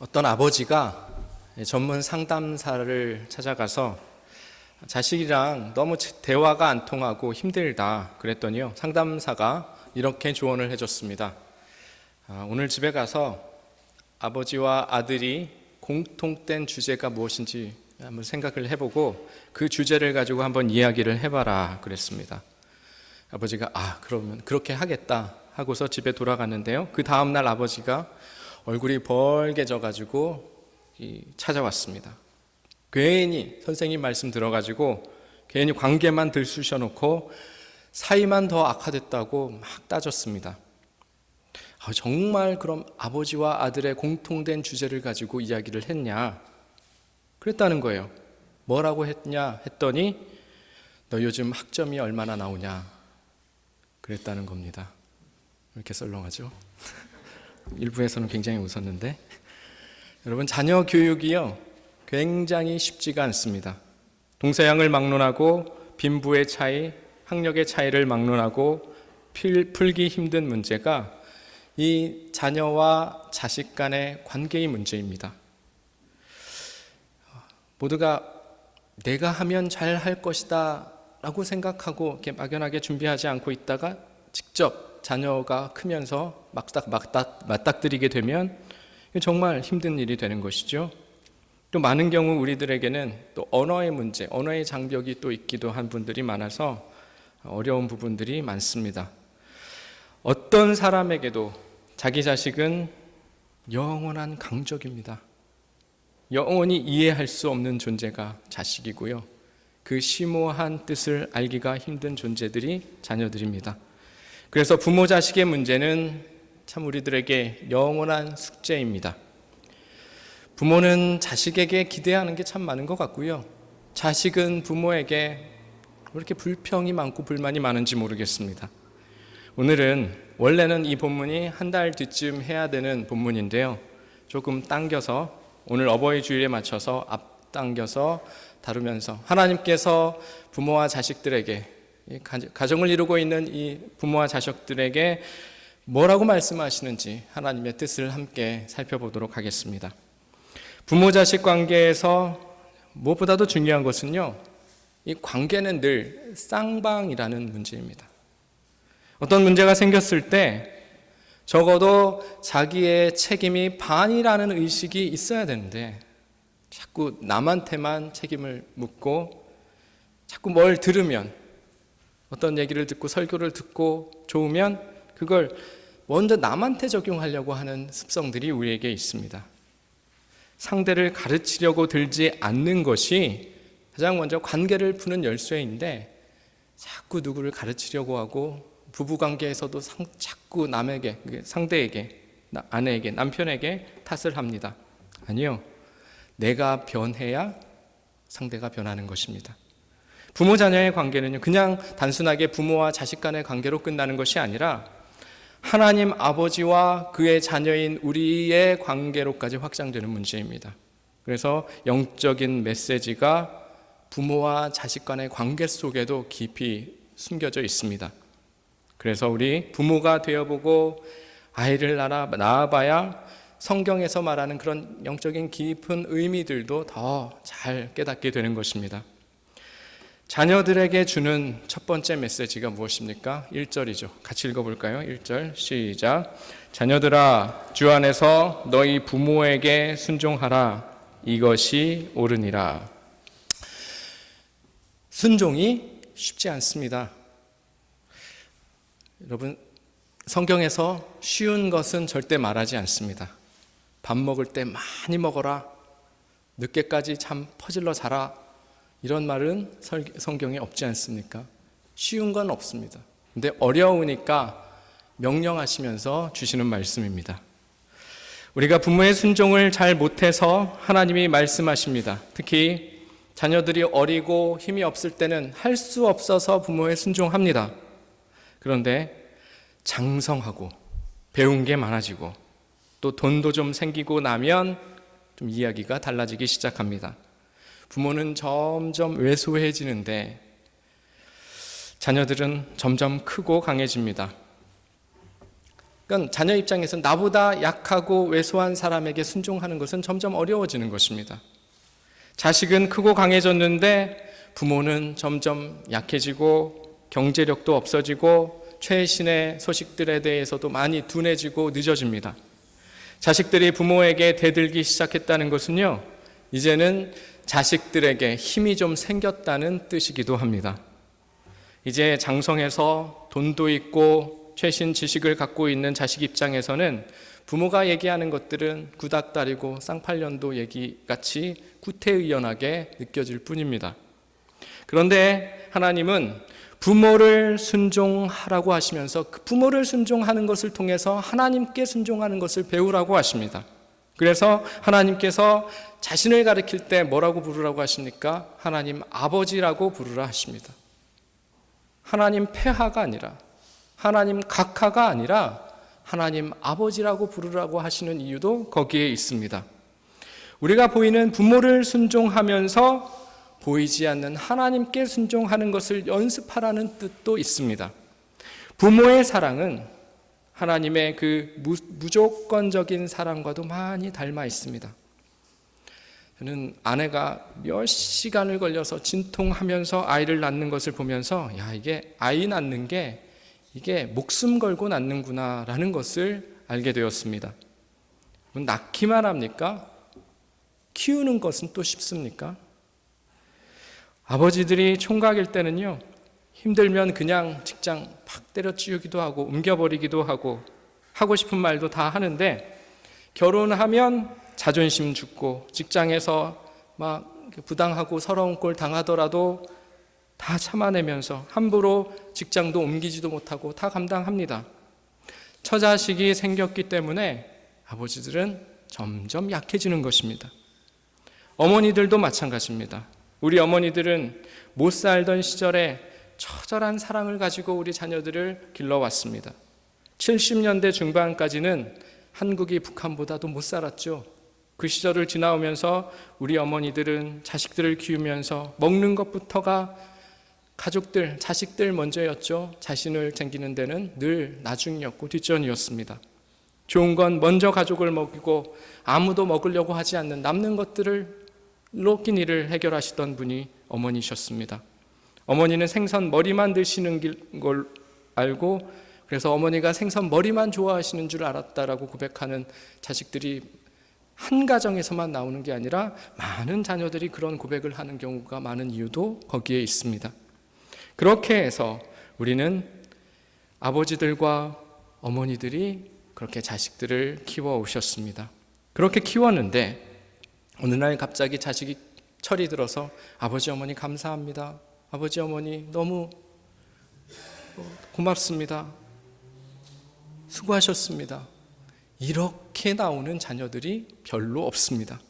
어떤 아버지가 전문 상담사를 찾아가서 자식이랑 너무 대화가 안 통하고 힘들다 그랬더니요, 상담사가 이렇게 조언을 해줬습니다. 오늘 집에 가서 아버지와 아들이 공통된 주제가 무엇인지 한번 생각을 해보고 그 주제를 가지고 한번 이야기를 해봐라 그랬습니다. 아버지가 그러면 그렇게 하겠다 하고서 집에 돌아갔는데요, 그 다음날 아버지가 얼굴이 벌개져 가지고 찾아왔습니다. 괜히 선생님 말씀 들어가지고 괜히 관계만 들쑤셔 놓고 사이만 더 악화됐다고 막 따졌습니다. 정말 그럼 아버지와 아들의 공통된 주제를 가지고 이야기를 했냐? 그랬다는 거예요. 뭐라고 했냐 했더니 너 요즘 학점이 얼마나 나오냐? 그랬다는 겁니다. 왜 이렇게 썰렁하죠? 일부에서는 굉장히 웃었는데, 여러분, 자녀 교육이요 굉장히 쉽지가 않습니다. 동서양을 막론하고 빈부의 차이, 학력의 차이를 막론하고 풀기 힘든 문제가 이 자녀와 자식 간의 관계의 문제입니다. 모두가 내가 하면 잘 할 것이다 라고 생각하고 이렇게 막연하게 준비하지 않고 있다가 직접 자녀가 크면서 맞닥뜨리게 되면 정말 힘든 일이 되는 것이죠. 또 많은 경우 우리들에게는 또 언어의 문제, 언어의 장벽이 또 있기도 한 분들이 많아서 어려운 부분들이 많습니다. 어떤 사람에게도 자기 자식은 영원한 강적입니다. 영원히 이해할 수 없는 존재가 자식이고요, 그 심오한 뜻을 알기가 힘든 존재들이 자녀들입니다. 그래서 부모 자식의 문제는 참 우리들에게 영원한 숙제입니다. 부모는 자식에게 기대하는 게 참 많은 것 같고요, 자식은 부모에게 왜 이렇게 불평이 많고 불만이 많은지 모르겠습니다. 오늘은 원래는 이 본문이 한 달 뒤쯤 해야 되는 본문인데요, 조금 당겨서 오늘 어버이 주일에 맞춰서 앞당겨서 다루면서 하나님께서 부모와 자식들에게, 가정을 이루고 있는 이 부모와 자식들에게 뭐라고 말씀하시는지 하나님의 뜻을 함께 살펴보도록 하겠습니다. 부모 자식 관계에서 무엇보다도 중요한 것은요, 이 관계는 늘 쌍방이라는 문제입니다. 어떤 문제가 생겼을 때 적어도 자기의 책임이 반이라는 의식이 있어야 되는데 자꾸 남한테만 책임을 묻고 자꾸 뭘 들으면, 어떤 얘기를 듣고 설교를 듣고 좋으면 그걸 먼저 남한테 적용하려고 하는 습성들이 우리에게 있습니다. 상대를 가르치려고 들지 않는 것이 가장 먼저 관계를 푸는 열쇠인데 자꾸 누구를 가르치려고 하고, 부부관계에서도 자꾸 남에게, 상대에게, 아내에게, 남편에게 탓을 합니다. 아니요, 내가 변해야 상대가 변하는 것입니다. 부모 자녀의 관계는요, 그냥 단순하게 부모와 자식 간의 관계로 끝나는 것이 아니라 하나님 아버지와 그의 자녀인 우리의 관계로까지 확장되는 문제입니다. 그래서 영적인 메시지가 부모와 자식 간의 관계 속에도 깊이 숨겨져 있습니다. 그래서 우리 부모가 되어보고 아이를 낳아봐야 성경에서 말하는 그런 영적인 깊은 의미들도 더 잘 깨닫게 되는 것입니다. 자녀들에게 주는 첫 번째 메시지가 무엇입니까? 1절이죠. 같이 읽어볼까요? 1절 시작. 자녀들아, 주 안에서 너희 부모에게 순종하라. 이것이 옳으니라. 순종이 쉽지 않습니다. 여러분, 성경에서 쉬운 것은 절대 말하지 않습니다. 밥 먹을 때 많이 먹어라, 늦게까지 잠 퍼질러 자라, 이런 말은 성경에 없지 않습니까? 쉬운 건 없습니다. 근데 어려우니까 명령하시면서 주시는 말씀입니다. 우리가 부모의 순종을 잘 못해서 하나님이 말씀하십니다. 특히 자녀들이 어리고 힘이 없을 때는 할 수 없어서 부모에 순종합니다. 그런데 장성하고 배운 게 많아지고 또 돈도 좀 생기고 나면 좀 이야기가 달라지기 시작합니다. 부모는 점점 왜소해지는데 자녀들은 점점 크고 강해집니다. 그러니까 자녀 입장에서 나보다 약하고 왜소한 사람에게 순종하는 것은 점점 어려워지는 것입니다. 자식은 크고 강해졌는데 부모는 점점 약해지고 경제력도 없어지고 최신의 소식들에 대해서도 많이 둔해지고 늦어집니다. 자식들이 부모에게 대들기 시작했다는 것은요, 이제는 자식들에게 힘이 좀 생겼다는 뜻이기도 합니다. 이제 장성해서 돈도 있고 최신 지식을 갖고 있는 자식 입장에서는 부모가 얘기하는 것들은 구닥다리고 쌍팔년도 얘기같이 구태의연하게 느껴질 뿐입니다. 그런데 하나님은 부모를 순종하라고 하시면서 그 부모를 순종하는 것을 통해서 하나님께 순종하는 것을 배우라고 하십니다. 그래서 하나님께서 자신을 가리킬 때 뭐라고 부르라고 하십니까? 하나님 아버지라고 부르라 하십니다. 하나님 폐하가 아니라, 하나님 각하가 아니라 하나님 아버지라고 부르라고 하시는 이유도 거기에 있습니다. 우리가 보이는 부모를 순종하면서 보이지 않는 하나님께 순종하는 것을 연습하라는 뜻도 있습니다. 부모의 사랑은 하나님의 그 무조건적인 사랑과도 많이 닮아 있습니다. 저는 아내가 몇 시간을 걸려서 진통하면서 아이를 낳는 것을 보면서 이게 아이 낳는 게 이게 목숨 걸고 낳는구나 라는 것을 알게 되었습니다. 낳기만 합니까? 키우는 것은 또 쉽습니까? 아버지들이 총각일 때는요, 힘들면 그냥 직장 팍 때려치우기도 하고 옮겨버리기도 하고 싶은 말도 다 하는데, 결혼하면 자존심 죽고 직장에서 막 부당하고 서러운 꼴 당하더라도 다 참아내면서 함부로 직장도 옮기지도 못하고 다 감당합니다. 처자식이 생겼기 때문에 아버지들은 점점 약해지는 것입니다. 어머니들도 마찬가지입니다. 우리 어머니들은 못 살던 시절에 처절한 사랑을 가지고 우리 자녀들을 길러왔습니다. 70년대 중반까지는 한국이 북한보다도 못 살았죠. 그 시절을 지나오면서 우리 어머니들은 자식들을 키우면서 먹는 것부터가 가족들, 자식들 먼저였죠. 자신을 챙기는 데는 늘 나중이었고 뒷전이었습니다. 좋은 건 먼저 가족을 먹이고 아무도 먹으려고 하지 않는 남는 것들을 로 끼니를 해결하시던 분이 어머니셨습니다. 어머니는 생선 머리만 드시는 걸 알고 그래서 어머니가 생선 머리만 좋아하시는 줄 알았다라고 고백하는 자식들이 한 가정에서만 나오는 게 아니라 많은 자녀들이 그런 고백을 하는 경우가 많은 이유도 거기에 있습니다. 그렇게 해서 우리는 아버지들과 어머니들이 그렇게 자식들을 키워오셨습니다. 그렇게 키웠는데 어느 날 갑자기 자식이 철이 들어서 아버지 어머니 감사합니다. 아버지 어머니 너무 고맙습니다. 수고하셨습니다. 이렇게 나오는 자녀들이 별로 없습니다.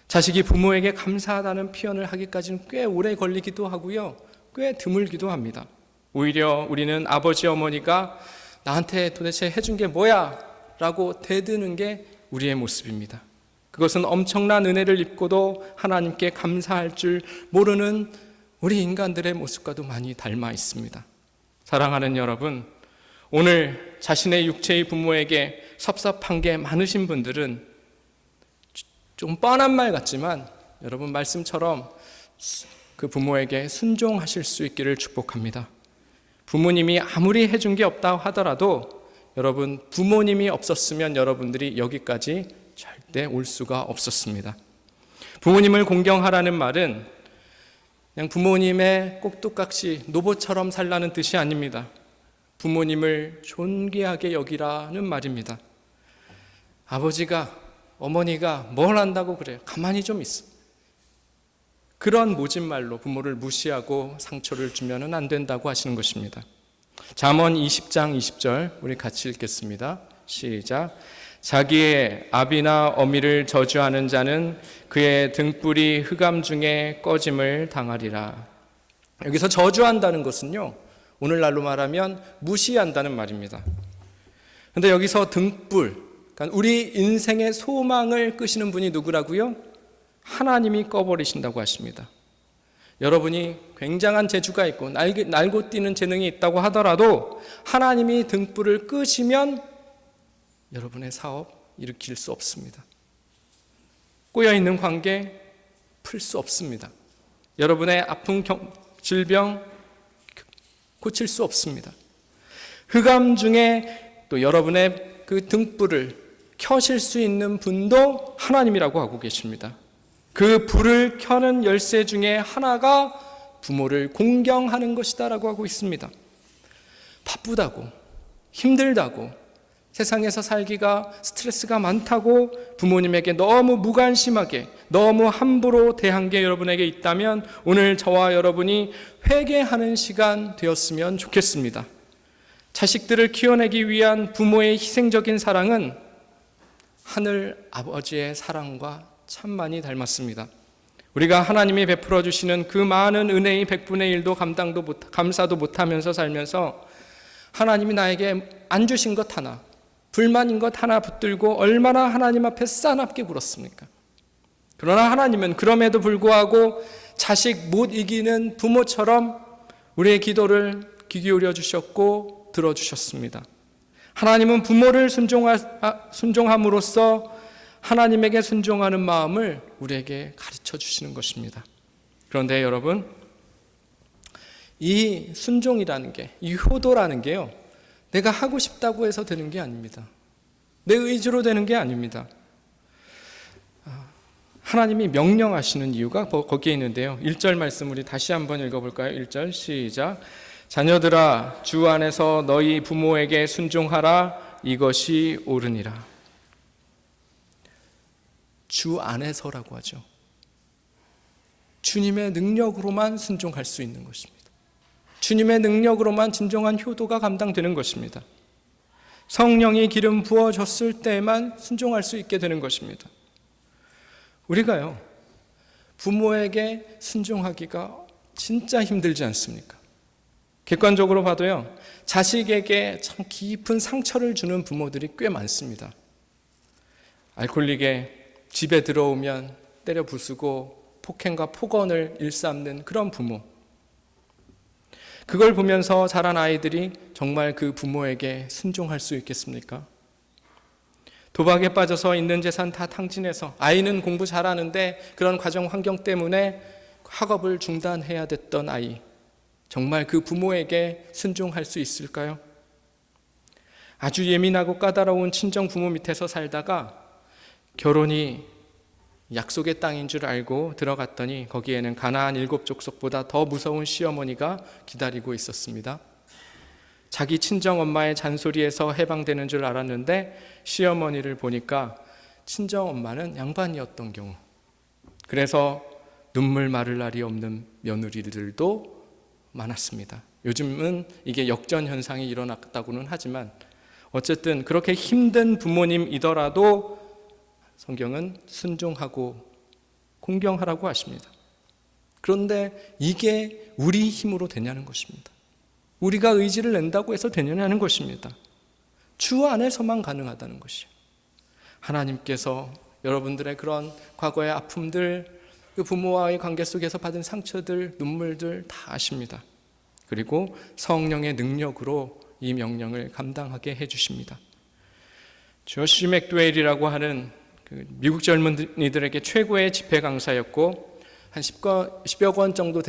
자식이 부모에게 감사하다는 표현을 하기까지는 꽤 오래 걸리기도 하고요. 꽤 드물기도 합니다. 오히려 우리는 아버지 어머니가 나한테 도대체 해준 게 뭐야? 라고 대드는 게 우리의 모습입니다. 그것은 엄청난 은혜를 입고도 하나님께 감사할 줄 모르는 우리 인간들의 모습과도 많이 닮아 있습니다. 사랑하는 여러분, 오늘 자신의 육체의 부모에게 섭섭한 게 많으신 분들은 좀 뻔한 말 같지만 여러분 말씀처럼 그 부모에게 순종하실 수 있기를 축복합니다. 부모님이 아무리 해준 게 없다 하더라도 여러분 부모님이 없었으면 여러분들이 여기까지 절대 올 수가 없었습니다. 부모님을 공경하라는 말은 그냥 부모님의 꼭두각시 노보처럼 살라는 뜻이 아닙니다. 부모님을 존귀하게 여기라는 말입니다. 아버지가 어머니가 뭘 한다고 그래요? 가만히 좀 있어. 그런 모진말로 부모를 무시하고 상처를 주면 안 된다고 하시는 것입니다. 잠언 20장 20절 우리 같이 읽겠습니다. 시작. 자기의 아비나 어미를 저주하는 자는 그의 등불이 흑암 중에 꺼짐을 당하리라. 여기서 저주한다는 것은요, 오늘날로 말하면 무시한다는 말입니다. 그런데 여기서 등불, 그러니까 우리 인생의 소망을 끄시는 분이 누구라고요? 하나님이 꺼버리신다고 하십니다. 여러분이 굉장한 재주가 있고 날고 뛰는 재능이 있다고 하더라도 하나님이 등불을 끄시면 여러분의 사업 일으킬 수 없습니다. 꼬여있는 관계 풀 수 없습니다. 여러분의 아픈 질병 고칠 수 없습니다. 흑암 중에 또 여러분의 그 등불을 켜실 수 있는 분도 하나님이라고 하고 계십니다. 그 불을 켜는 열쇠 중에 하나가 부모를 공경하는 것이다라고 하고 있습니다. 바쁘다고, 힘들다고, 세상에서 살기가 스트레스가 많다고 부모님에게 너무 무관심하게, 너무 함부로 대한 게 여러분에게 있다면 오늘 저와 여러분이 회개하는 시간 되었으면 좋겠습니다. 자식들을 키워내기 위한 부모의 희생적인 사랑은 하늘 아버지의 사랑과 참 많이 닮았습니다. 우리가 하나님이 베풀어 주시는 그 많은 은혜의 100분의 1도 감사도 못하면서 살면서 하나님이 나에게 안 주신 것 하나, 불만인 것 하나 붙들고 얼마나 하나님 앞에 싸납게 굴었습니까? 그러나 하나님은 그럼에도 불구하고 자식 못 이기는 부모처럼 우리의 기도를 귀 기울여 주셨고 들어주셨습니다. 하나님은 부모를 순종함으로써 하나님에게 순종하는 마음을 우리에게 가르쳐 주시는 것입니다. 그런데 여러분, 이 순종이라는 게, 이 효도라는 게요, 내가 하고 싶다고 해서 되는 게 아닙니다. 내 의지로 되는 게 아닙니다. 하나님이 명령하시는 이유가 거기에 있는데요. 1절 말씀 우리 다시 한번 읽어볼까요? 1절 시작. 자녀들아, 주 안에서 너희 부모에게 순종하라. 이것이 옳으니라. 주 안에서라고 하죠. 주님의 능력으로만 순종할 수 있는 것입니다. 주님의 능력으로만 진정한 효도가 감당되는 것입니다. 성령이 기름 부어줬을 때만 순종할 수 있게 되는 것입니다. 우리가요, 부모에게 순종하기가 진짜 힘들지 않습니까? 객관적으로 봐도요, 자식에게 참 깊은 상처를 주는 부모들이 꽤 많습니다. 알코올릭에 집에 들어오면 때려 부수고 폭행과 폭언을 일삼는 그런 부모. 그걸 보면서 자란 아이들이 정말 그 부모에게 순종할 수 있겠습니까? 도박에 빠져서 있는 재산 다 탕진해서 아이는 공부 잘하는데 그런 가정 환경 때문에 학업을 중단해야 됐던 아이, 정말 그 부모에게 순종할 수 있을까요? 아주 예민하고 까다로운 친정 부모 밑에서 살다가 결혼이 약속의 땅인 줄 알고 들어갔더니 거기에는 가나안 7족속보다 더 무서운 시어머니가 기다리고 있었습니다. 자기 친정엄마의 잔소리에서 해방되는 줄 알았는데 시어머니를 보니까 친정엄마는 양반이었던 경우, 그래서 눈물 마를 날이 없는 며느리들도 많았습니다. 요즘은 이게 역전 현상이 일어났다고는 하지만 어쨌든 그렇게 힘든 부모님이더라도 성경은 순종하고 공경하라고 하십니다. 그런데 이게 우리 힘으로 되냐는 것입니다. 우리가 의지를 낸다고 해서 되냐는 것입니다. 주 안에서만 가능하다는 것이요. 하나님께서 여러분들의 그런 과거의 아픔들, 그 부모와의 관계 속에서 받은 상처들, 눈물들 다 아십니다. 그리고 성령의 능력으로 이 명령을 감당하게 해주십니다. 조시 맥도웰이라고 하는 그 미국 젊은이들에게 최고의 집회 강사였고 한 10여 권 정도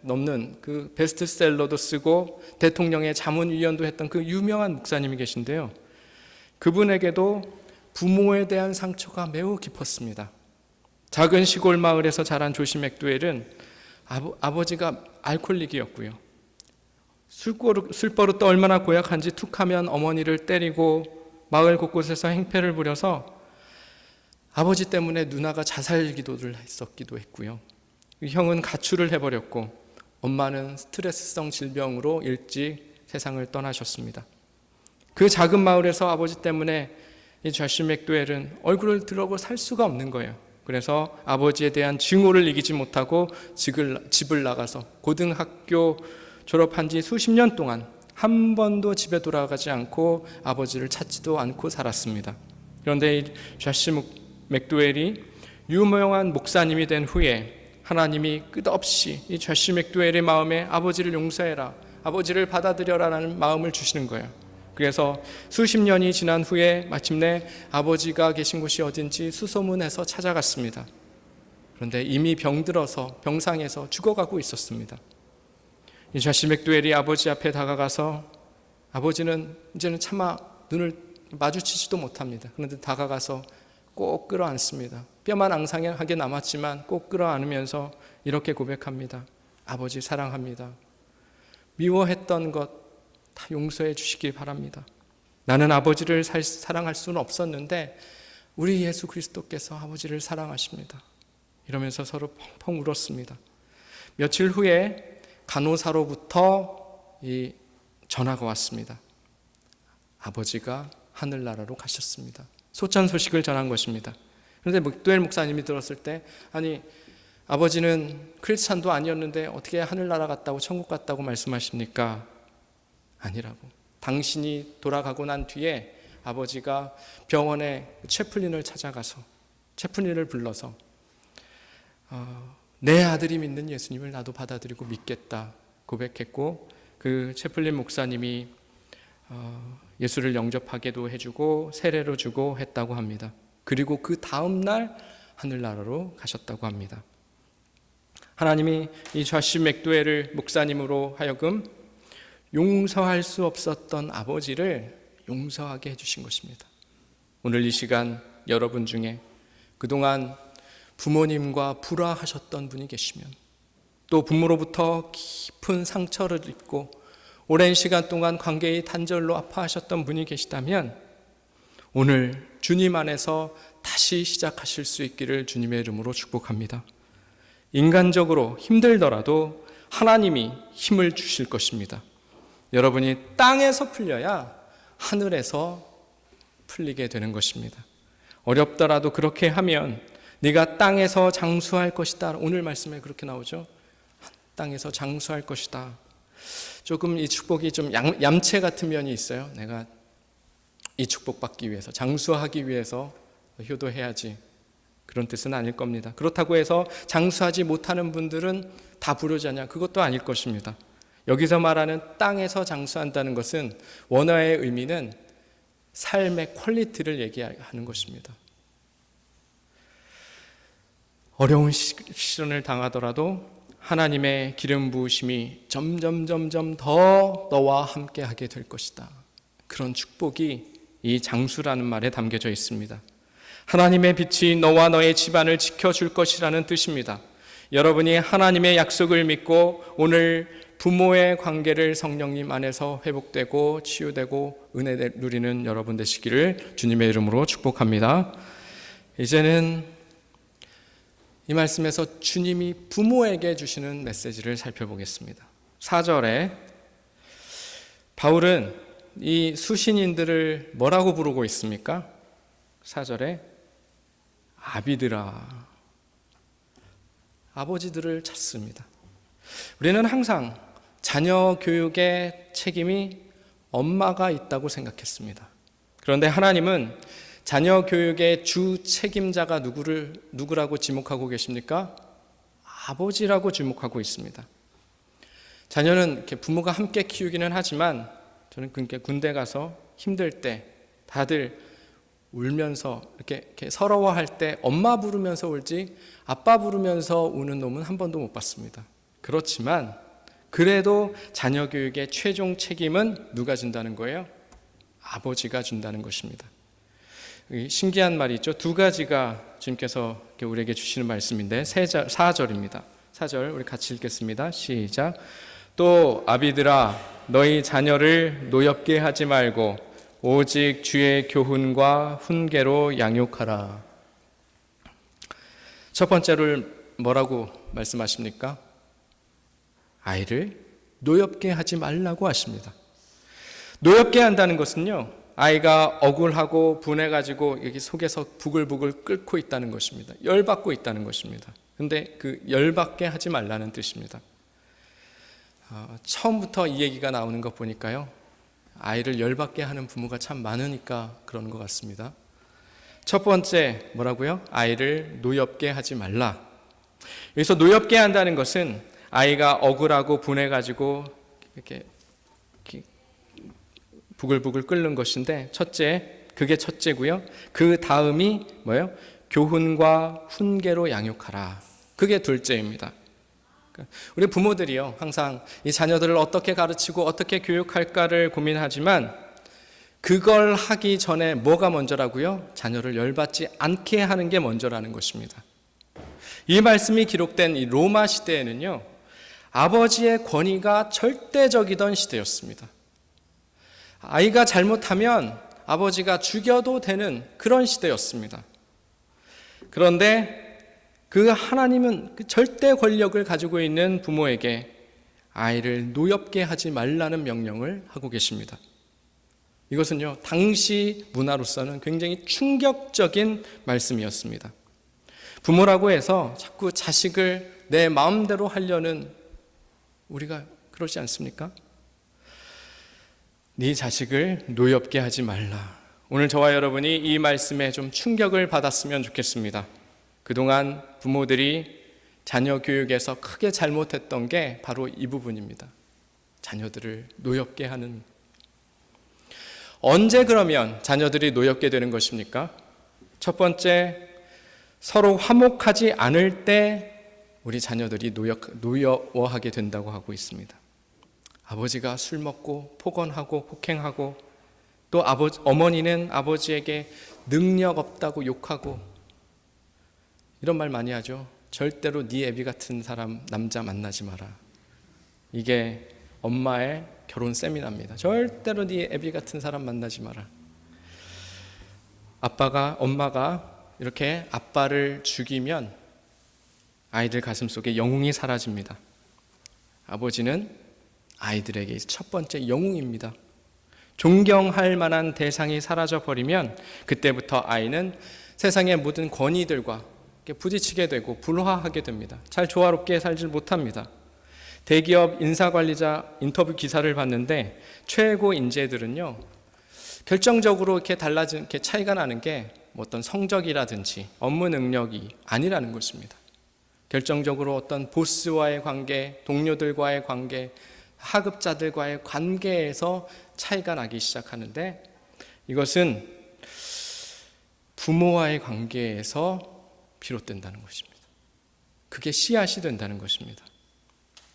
넘는 그 베스트셀러도 쓰고 대통령의 자문위원도 했던 그 유명한 목사님이 계신데요. 그분에게도 부모에 대한 상처가 매우 깊었습니다. 작은 시골 마을에서 자란 조시 맥도웰은 아버지가 알코올릭이었고요. 술버릇도 얼마나 고약한지 툭하면 어머니를 때리고 마을 곳곳에서 행패를 부려서 아버지 때문에 누나가 자살 기도를 했었기도 했고요. 형은 가출을 해버렸고 엄마는 스트레스성 질병으로 일찍 세상을 떠나셨습니다. 그 작은 마을에서 아버지 때문에 이 조시 맥도웰은 얼굴을 들어고 살 수가 없는 거예요. 그래서 아버지에 대한 증오를 이기지 못하고 집을 나가서 고등학교 졸업한 지 수십 년 동안 한 번도 집에 돌아가지 않고 아버지를 찾지도 않고 살았습니다. 그런데 이 조시 맥도웰이 유명한 목사님이 된 후에 하나님이 끝없이 이 조시 맥도웰의 마음에 아버지를 용서해라, 아버지를 받아들여라라는 마음을 주시는 거예요. 그래서 수십 년이 지난 후에 마침내 아버지가 계신 곳이 어딘지 수소문해서 찾아갔습니다. 그런데 이미 병들어서 병상에서 죽어가고 있었습니다. 이 좌시 맥도웰이 아버지 앞에 다가가서 아버지는 이제는 차마 눈을 마주치지도 못합니다. 그런데 다가가서 꼭 끌어안습니다. 뼈만 앙상하게 남았지만 꼭 끌어안으면서 이렇게 고백합니다. 아버지 사랑합니다. 미워했던 것 다 용서해 주시길 바랍니다. 나는 아버지를 사랑할 수는 없었는데 우리 예수 그리스도께서 아버지를 사랑하십니다. 이러면서 서로 펑펑 울었습니다. 며칠 후에 간호사로부터 이 전화가 왔습니다. 아버지가 하늘나라로 가셨습니다. 소찬 소식을 전한 것입니다. 그런데 맥도웰 목사님이 들었을 때 아니 아버지는 크리스찬도 아니었는데 어떻게 하늘나라 갔다고 천국 갔다고 말씀하십니까? 아니라고. 당신이 돌아가고 난 뒤에 아버지가 병원에 채플린을 찾아가서 채플린을 불러서 내 아들이 믿는 예수님을 나도 받아들이고 믿겠다 고백했고 그 채플린 목사님이 예수를 영접하게도 해주고 세례로 주고 했다고 합니다. 그리고 그 다음 날 하늘나라로 가셨다고 합니다. 하나님이 이 좌시 맥도웰을 목사님으로 하여금 용서할 수 없었던 아버지를 용서하게 해주신 것입니다. 오늘 이 시간 여러분 중에 그동안 부모님과 불화하셨던 분이 계시면 또 부모로부터 깊은 상처를 입고 오랜 시간 동안 관계의 단절로 아파하셨던 분이 계시다면 오늘 주님 안에서 다시 시작하실 수 있기를 주님의 이름으로 축복합니다. 인간적으로 힘들더라도 하나님이 힘을 주실 것입니다. 여러분이 땅에서 풀려야 하늘에서 풀리게 되는 것입니다. 어렵더라도 그렇게 하면 네가 땅에서 장수할 것이다. 오늘 말씀에 그렇게 나오죠. 땅에서 장수할 것이다. 조금 이 축복이 좀 얌체 같은 면이 있어요. 내가 이 축복 받기 위해서 장수하기 위해서 효도해야지. 그런 뜻은 아닐 겁니다. 그렇다고 해서 장수하지 못하는 분들은 다 불효자냐? 그것도 아닐 것입니다. 여기서 말하는 땅에서 장수한다는 것은 원어의 의미는 삶의 퀄리티를 얘기하는 것입니다. 어려운 시련을 당하더라도 하나님의 기름 부으심이 점점 더 너와 함께 하게 될 것이다. 그런 축복이 이 장수라는 말에 담겨져 있습니다. 하나님의 빛이 너와 너의 집안을 지켜줄 것이라는 뜻입니다. 여러분이 하나님의 약속을 믿고 오늘 부모의 관계를 성령님 안에서 회복되고 치유되고 은혜 누리는 여러분 되시기를 주님의 이름으로 축복합니다. 이제는 이 말씀에서 주님이 부모에게 주시는 메시지를 살펴보겠습니다. 4절에 바울은 이 수신인들을 뭐라고 부르고 있습니까? 4절에 아비들아, 아버지들을 찾습니다. 우리는 항상 자녀 교육의 책임이 엄마가 있다고 생각했습니다. 그런데 하나님은 자녀 교육의 주 책임자가 누구라고 지목하고 계십니까? 아버지라고 지목하고 있습니다. 자녀는 이렇게 부모가 함께 키우기는 하지만 저는 그렇게 군대 가서 힘들 때 다들 울면서 이렇게 서러워할 때 엄마 부르면서 울지 아빠 부르면서 우는 놈은 한 번도 못 봤습니다. 그렇지만 그래도 자녀 교육의 최종 책임은 누가 준다는 거예요? 아버지가 준다는 것입니다. 신기한 말이 있죠. 두 가지가 주님께서 우리에게 주시는 말씀인데 4절입니다. 4절 우리 같이 읽겠습니다. 시작. 또 아비들아 너희 자녀를 노엽게 하지 말고 오직 주의 교훈과 훈계로 양육하라. 첫 번째를 뭐라고 말씀하십니까? 아이를 노엽게 하지 말라고 하십니다. 노엽게 한다는 것은요, 아이가 억울하고 분해가지고 여기 속에서 부글부글 끓고 있다는 것입니다. 열받고 있다는 것입니다. 근데 그 열받게 하지 말라는 뜻입니다. 처음부터 이 얘기가 나오는 것 보니까요, 아이를 열받게 하는 부모가 참 많으니까 그런 것 같습니다. 첫 번째 뭐라고요? 아이를 노엽게 하지 말라. 여기서 노엽게 한다는 것은 아이가 억울하고 분해가지고 이렇게 부글부글 끓는 것인데 그게 첫째고요. 그 다음이 뭐예요? 교훈과 훈계로 양육하라. 그게 둘째입니다. 우리 부모들이요, 항상 이 자녀들을 어떻게 가르치고 어떻게 교육할까를 고민하지만 그걸 하기 전에 뭐가 먼저라고요? 자녀를 열받지 않게 하는 게 먼저라는 것입니다. 이 말씀이 기록된 이 로마 시대에는요, 아버지의 권위가 절대적이던 시대였습니다. 아이가 잘못하면 아버지가 죽여도 되는 그런 시대였습니다. 그런데 그 하나님은 그 절대 권력을 가지고 있는 부모에게 아이를 노엽게 하지 말라는 명령을 하고 계십니다. 이것은요, 당시 문화로서는 굉장히 충격적인 말씀이었습니다. 부모라고 해서 자꾸 자식을 내 마음대로 하려는 우리가 그러지 않습니까? 네 자식을 노엽게 하지 말라. 오늘 저와 여러분이 이 말씀에 좀 충격을 받았으면 좋겠습니다. 그동안 부모들이 자녀 교육에서 크게 잘못했던 게 바로 이 부분입니다. 자녀들을 노엽게 하는. 언제 그러면 자녀들이 노엽게 되는 것입니까? 첫 번째, 서로 화목하지 않을 때 우리 자녀들이 노여워하게 된다고 하고 있습니다. 아버지가 술 먹고 폭언하고 폭행하고 또 어머니는 아버지에게 능력 없다고 욕하고 이런 말 많이 하죠. 절대로 네 애비 같은 남자 만나지 마라. 이게 엄마의 결혼 세미나입니다. 절대로 네 애비 같은 사람 만나지 마라. 엄마가 이렇게 아빠를 죽이면 아이들 가슴속에 영웅이 사라집니다. 아버지는 아이들에게 첫 번째 영웅입니다. 존경할 만한 대상이 사라져버리면 그때부터 아이는 세상의 모든 권위들과 부딪히게 되고 불화하게 됩니다. 잘 조화롭게 살지 못합니다. 대기업 인사관리자 인터뷰 기사를 봤는데 최고 인재들은요, 결정적으로 이렇게 차이가 나는 게 어떤 성적이라든지 업무 능력이 아니라는 것입니다. 결정적으로 어떤 보스와의 관계, 동료들과의 관계, 하급자들과의 관계에서 차이가 나기 시작하는데 이것은 부모와의 관계에서 비롯된다는 것입니다. 그게 씨앗이 된다는 것입니다.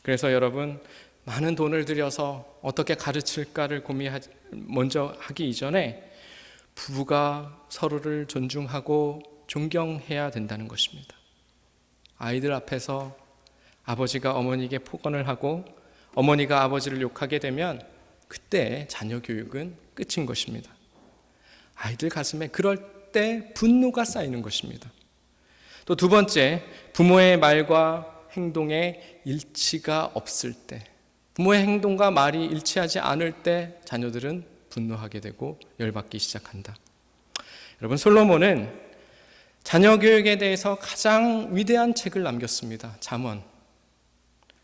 그래서 여러분, 많은 돈을 들여서 어떻게 가르칠까를 먼저 하기 이전에 부부가 서로를 존중하고 존경해야 된다는 것입니다. 아이들 앞에서 아버지가 어머니에게 폭언을 하고 어머니가 아버지를 욕하게 되면 그때 자녀 교육은 끝인 것입니다. 아이들 가슴에 그럴 때 분노가 쌓이는 것입니다. 또 두 번째, 부모의 말과 행동에 일치가 없을 때, 부모의 행동과 말이 일치하지 않을 때 자녀들은 분노하게 되고 열받기 시작한다. 여러분, 솔로몬은 자녀 교육에 대해서 가장 위대한 책을 남겼습니다. 잠언.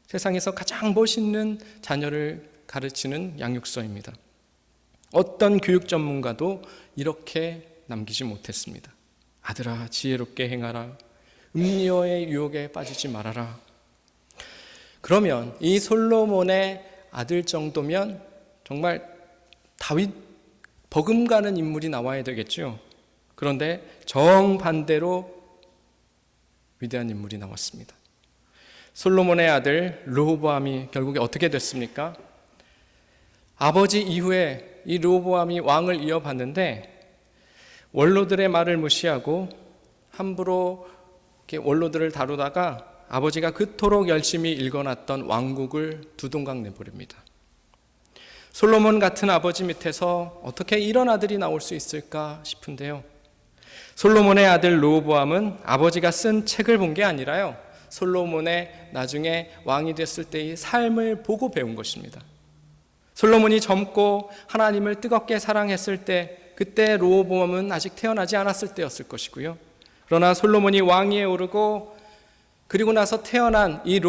세상에서 가장 멋있는 자녀를 가르치는 양육서입니다. 어떤 교육 전문가도 이렇게 남기지 못했습니다. 아들아, 지혜롭게 행하라. 음료의 유혹에 빠지지 말아라. 그러면 이 솔로몬의 아들 정도면 정말 다윗 버금가는 인물이 나와야 되겠죠. 그런데 정반대로 위대한 인물이 나왔습니다. 솔로몬의 아들 르호보암이 결국에 어떻게 됐습니까? 아버지 이후에 이 르호보암이 왕을 이어받는데 원로들의 말을 무시하고 함부로 이렇게 원로들을 다루다가 아버지가 그토록 열심히 일궈놨던 왕국을 두동강 내버립니다. 솔로몬 같은 아버지 밑에서 어떻게 이런 아들이 나올 수 있을까 싶은데요. 솔로몬의 아들 르호보암은 아버지가 쓴 책을 본 게 아니라요, 솔로몬의 나중에 왕이 됐을 때의 삶을 보고 배운 것입니다. 솔로몬이 젊고 하나님을 뜨겁게 사랑했을 때, 그때 르호보암은 아직 태어나지 않았을 때였을 것이고요. 그러나 솔로몬이 왕위에 오르고 그리고 나서 태어난 이